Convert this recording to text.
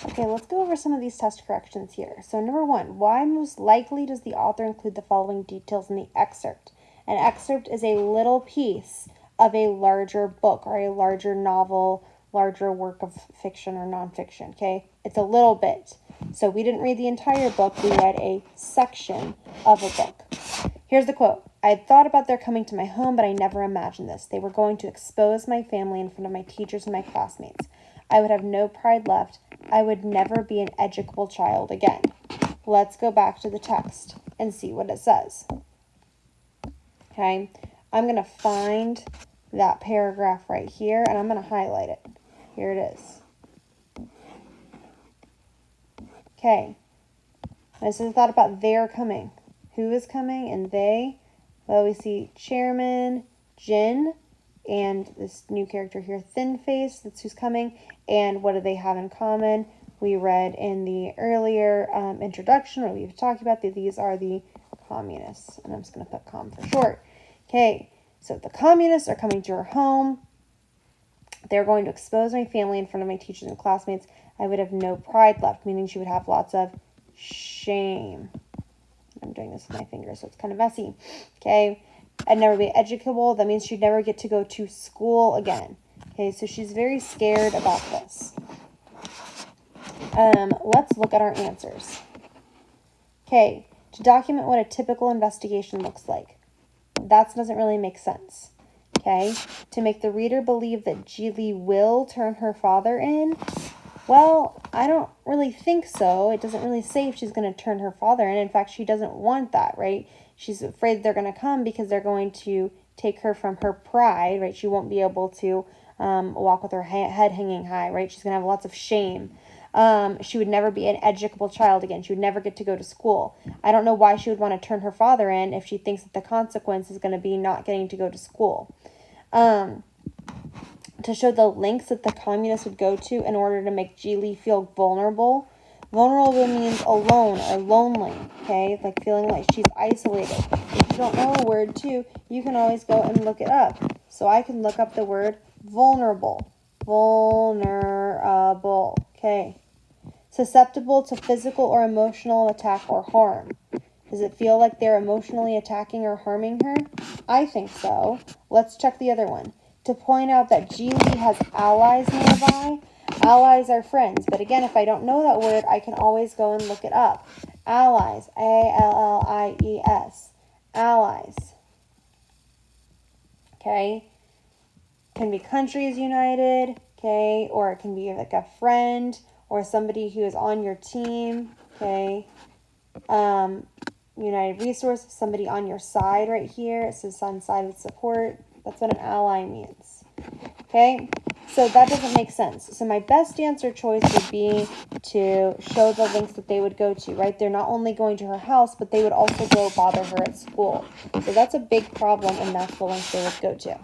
Okay, let's go over some of these test corrections here. So number 1, why most likely does the author include the following details in the excerpt? An excerpt is a little piece of a larger book or a larger novel, larger work of fiction or nonfiction, okay? It's a little bit. So we didn't read the entire book, we read a section of a book. Here's the quote. I had thought about their coming to my home, but I never imagined this. They were going to expose my family in front of my teachers and my classmates. I would have no pride left. I would never be an educable child again. Let's go back to the text and see what it says. Okay, I'm going to find that paragraph right here, and I'm going to highlight it. Here it is. Okay, this is thought about their coming. Who is coming and they? Well, we see Chairman Jin and this new character here, Thin Face, that's who's coming. And what do they have in common? We read in the earlier introduction, or we've talked about that these are the communists. And I'm just going to put com for short. Okay, so the communists are coming to her home. They're going to expose my family in front of my teachers and classmates. I would have no pride left, meaning she would have lots of shame. I'm doing this with my fingers, so it's kind of messy. Okay, I'd never be educable. That means she'd never get to go to school again. Okay, so she's very scared about this. Let's look at our answers. Okay, to document what a typical investigation looks like. That doesn't really make sense. Okay, to make the reader believe that Geely will turn her father in. Well, I don't really think so. It doesn't really say if she's going to turn her father in. In fact, she doesn't want that, right? She's afraid they're going to come because they're going to take her from her pride, right? She won't be able to walk with her head hanging high, right? She's going to have lots of shame. She would never be an educable child again. She would never get to go to school. I don't know why she would want to turn her father in if she thinks that the consequence is going to be not getting to go to school. To show the lengths that the communists would go to in order to make Geely feel vulnerable. Vulnerable means alone or lonely, okay? Like feeling like she's isolated. If you don't know a word too, you can always go and look it up. So I can look up the word vulnerable. Vulnerable, okay? Susceptible to physical or emotional attack or harm. Does it feel like they're emotionally attacking or harming her? I think so. Let's check the other one. To point out that Geely has allies nearby. Allies are friends, but again, if I don't know that word, I can always go and look it up. Allies, A-L-L-I-E-S, allies. Okay, can be countries united, okay, or it can be like a friend or somebody who is on your team, okay. United resources, somebody on your side right here. It says on side with support. That's what an ally means. Okay, so that doesn't make sense. So my best answer choice would be to show the links that they would go to, right? They're not only going to her house, but they would also go bother her at school. So that's a big problem, and that's the links they would go to.